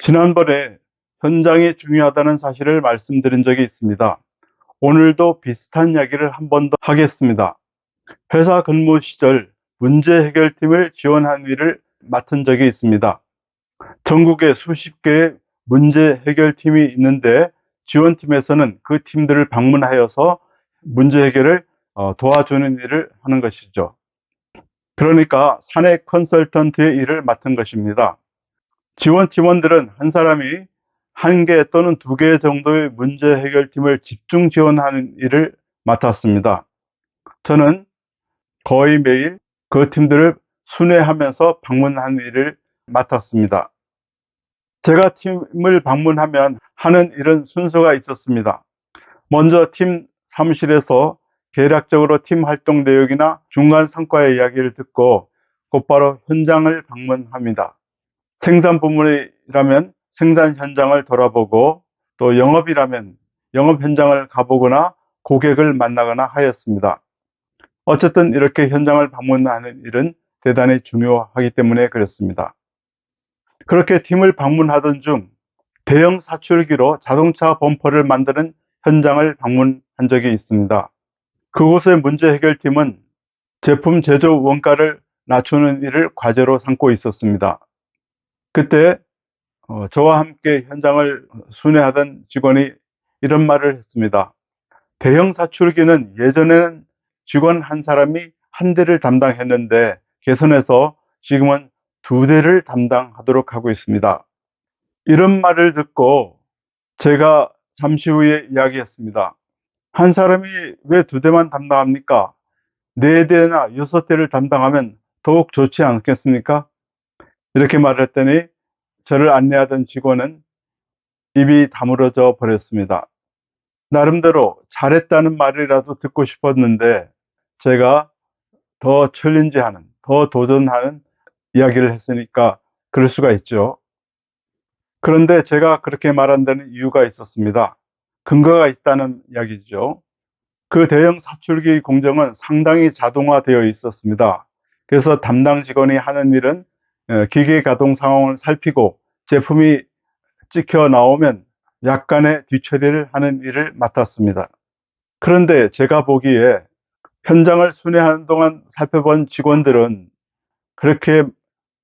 지난번에 현장이 중요하다는 사실을 말씀드린 적이 있습니다. 오늘도 비슷한 이야기를 한 번 더 하겠습니다. 회사 근무 시절 문제 해결팀을 지원한 일을 맡은 적이 있습니다. 전국에 수십 개의 문제 해결팀이 있는데 지원팀에서는 그 팀들을 방문하여서 문제 해결을 도와주는 일을 하는 것이죠. 그러니까 사내 컨설턴트의 일을 맡은 것입니다. 지원 팀원들은 한 사람이 한 개 또는 두 개 정도의 문제 해결팀을 집중 지원하는 일을 맡았습니다. 저는 거의 매일 그 팀들을 순회하면서 방문하는 일을 맡았습니다. 제가 팀을 방문하면 하는 일은 순서가 있었습니다. 먼저 팀 사무실에서 개략적으로 팀 활동 내역이나 중간 성과의 이야기를 듣고 곧바로 현장을 방문합니다. 생산 부문이라면 생산 현장을 돌아보고 또 영업이라면 영업 현장을 가보거나 고객을 만나거나 하였습니다. 어쨌든 이렇게 현장을 방문하는 일은 대단히 중요하기 때문에 그렇습니다. 그렇게 팀을 방문하던 중 대형 사출기로 자동차 범퍼를 만드는 현장을 방문한 적이 있습니다. 그곳의 문제 해결팀은 제품 제조 원가를 낮추는 일을 과제로 삼고 있었습니다. 그때 저와 함께 현장을 순회하던 직원이 이런 말을 했습니다. 대형 사출기는 예전에는 직원 한 사람이 한 대를 담당했는데 개선해서 지금은 두 대를 담당하도록 하고 있습니다. 이런 말을 듣고 제가 잠시 후에 이야기했습니다. 한 사람이 왜 두 대만 담당합니까? 네 대나 여섯 대를 담당하면 더욱 좋지 않겠습니까? 이렇게 말을 했더니 저를 안내하던 직원은 입이 다물어져 버렸습니다. 나름대로 잘했다는 말이라도 듣고 싶었는데 제가 더 챌린지하는, 더 도전하는 이야기를 했으니까 그럴 수가 있죠. 그런데 제가 그렇게 말한 데는 이유가 있었습니다. 근거가 있다는 이야기죠. 그 대형 사출기 공정은 상당히 자동화되어 있었습니다. 그래서 담당 직원이 하는 일은 기계 가동 상황을 살피고 제품이 찍혀 나오면 약간의 뒤처리를 하는 일을 맡았습니다. 그런데 제가 보기에 현장을 순회하는 동안 살펴본 직원들은 그렇게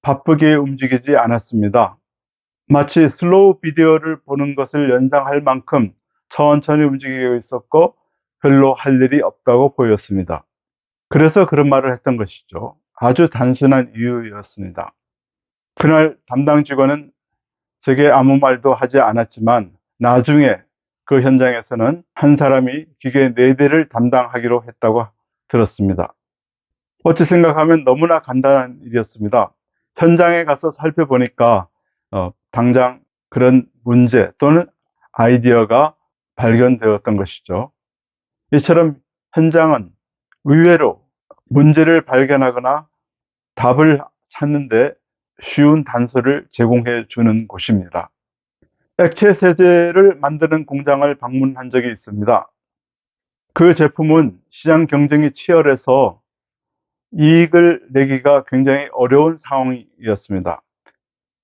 바쁘게 움직이지 않았습니다. 마치 슬로우 비디오를 보는 것을 연상할 만큼 천천히 움직이고 있었고 별로 할 일이 없다고 보였습니다. 그래서 그런 말을 했던 것이죠. 아주 단순한 이유였습니다. 그날 담당 직원은 제게 아무 말도 하지 않았지만 나중에 그 현장에서는 한 사람이 기계 4대를 담당하기로 했다고 들었습니다. 어찌 생각하면 너무나 간단한 일이었습니다. 현장에 가서 살펴보니까 당장 그런 문제 또는 아이디어가 발견되었던 것이죠. 이처럼 현장은 의외로 문제를 발견하거나 답을 찾는데 쉬운 단서를 제공해 주는 곳입니다. 액체 세제를 만드는 공장을 방문한 적이 있습니다. 그 제품은 시장 경쟁이 치열해서 이익을 내기가 굉장히 어려운 상황이었습니다.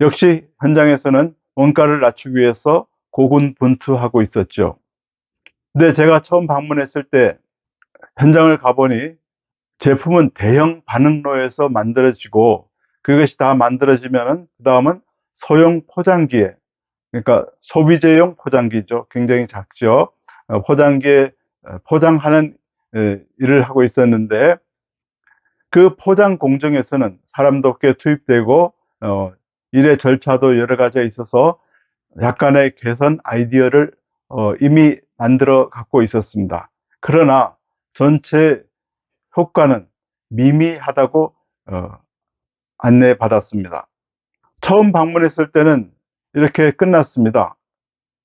역시 현장에서는 원가를 낮추기 위해서 고군분투하고 있었죠. 근데 제가 처음 방문했을 때 현장을 가보니 제품은 대형 반응로에서 만들어지고 그것이 다 만들어지면은 그 다음은 소형 포장기에, 그러니까 소비재용 포장기죠. 굉장히 작죠. 포장기에 포장하는 일을 하고 있었는데 그 포장 공정에서는 사람도 꽤 투입되고 일의 절차도 여러 가지가 있어서 약간의 개선 아이디어를 이미 만들어 갖고 있었습니다. 그러나 전체 효과는 미미하다고 안내받았습니다. 처음 방문했을 때는 이렇게 끝났습니다.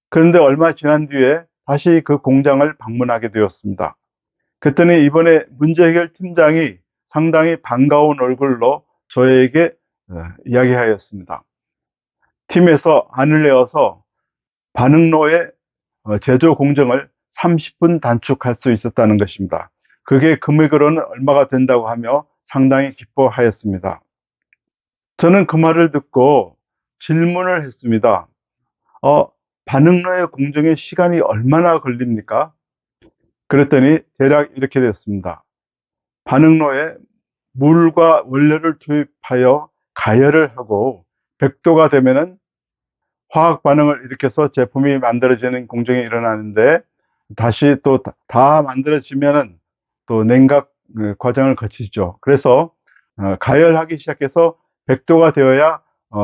그런데 얼마 지난 뒤에 다시 그 공장을 방문하게 되었습니다. 그랬더니 이번에 문제 해결 팀장이 상당히 반가운 얼굴로 저에게 이야기하였습니다. 팀에서 안을 내어서 반응로의 제조 공정을 30분 단축할 수 있었다는 것입니다. 그게 금액으로는 얼마가 된다고 하며 상당히 기뻐하였습니다. 저는 그 말을 듣고 질문을 했습니다. 어, 반응로의 공정에 시간이 얼마나 걸립니까? 그랬더니 대략 이렇게 됐습니다. 반응로에 물과 원료를 투입하여 가열을 하고 100도가 되면은 화학 반응을 일으켜서 제품이 만들어지는 공정이 일어나는데, 다시 또 다 만들어지면은 또 냉각 과정을 거치죠. 그래서 가열하기 시작해서 100도가 되어야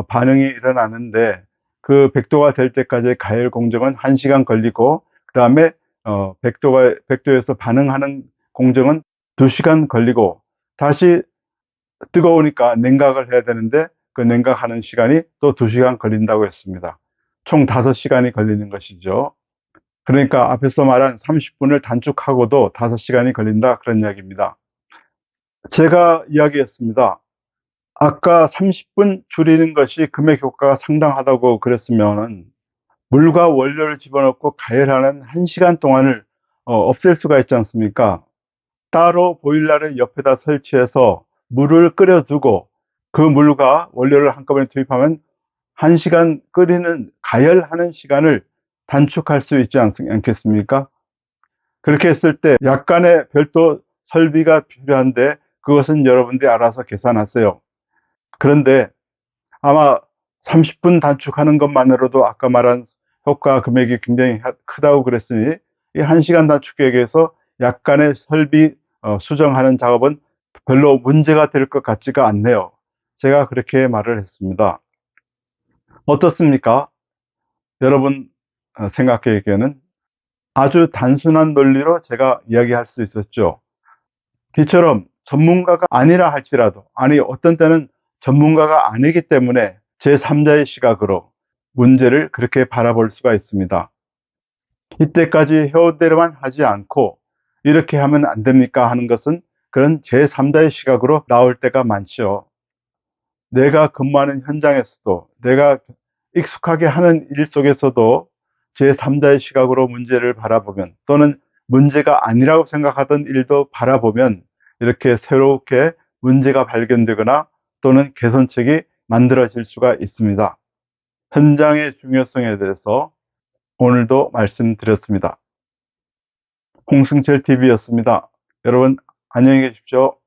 반응이 일어나는데, 그 100도가 될 때까지의 가열 공정은 1시간 걸리고, 그다음에 100도에서 반응하는 공정은 2시간 걸리고, 다시 뜨거우니까 냉각을 해야 되는데 그 냉각하는 시간이 또 2시간 걸린다고 했습니다. 총 5시간이 걸리는 것이죠. 그러니까 앞에서 말한 30분을 단축하고도 5시간이 걸린다, 그런 이야기입니다. 제가 이야기했습니다. 아까 30분 줄이는 것이 금액 효과가 상당하다고 그랬으면은 물과 원료를 집어넣고 가열하는 1시간 동안을 없앨 수가 있지 않습니까? 따로 보일러를 옆에다 설치해서 물을 끓여 두고 그 물과 원료를 한꺼번에 투입하면 1시간 끓이는 가열하는 시간을 단축할 수 있지 않겠습니까? 그렇게 했을 때 약간의 별도 설비가 필요한데, 그것은 여러분들이 알아서 계산하세요. 그런데 아마 30분 단축하는 것만으로도 아까 말한 효과 금액이 굉장히 크다고 그랬으니, 이 1시간 단축에 위해서 약간의 설비 수정하는 작업은 별로 문제가 될 것 같지가 않네요. 제가 그렇게 말을 했습니다. 어떻습니까? 여러분 생각하기에는 아주 단순한 논리로 제가 이야기할 수 있었죠. 이처럼 전문가가 아니라 할지라도, 아니 어떤 때는 전문가가 아니기 때문에 제3자의 시각으로 문제를 그렇게 바라볼 수가 있습니다. 이때까지 해온 대로만 하지 않고 이렇게 하면 안 됩니까 하는 것은 그런 제3자의 시각으로 나올 때가 많죠. 내가 근무하는 현장에서도, 내가 익숙하게 하는 일 속에서도 제3자의 시각으로 문제를 바라보면, 또는 문제가 아니라고 생각하던 일도 바라보면 이렇게 새롭게 문제가 발견되거나 또는 개선책이 만들어질 수가 있습니다. 현장의 중요성에 대해서 오늘도 말씀드렸습니다. 홍승철 TV였습니다. 여러분 안녕히 계십시오.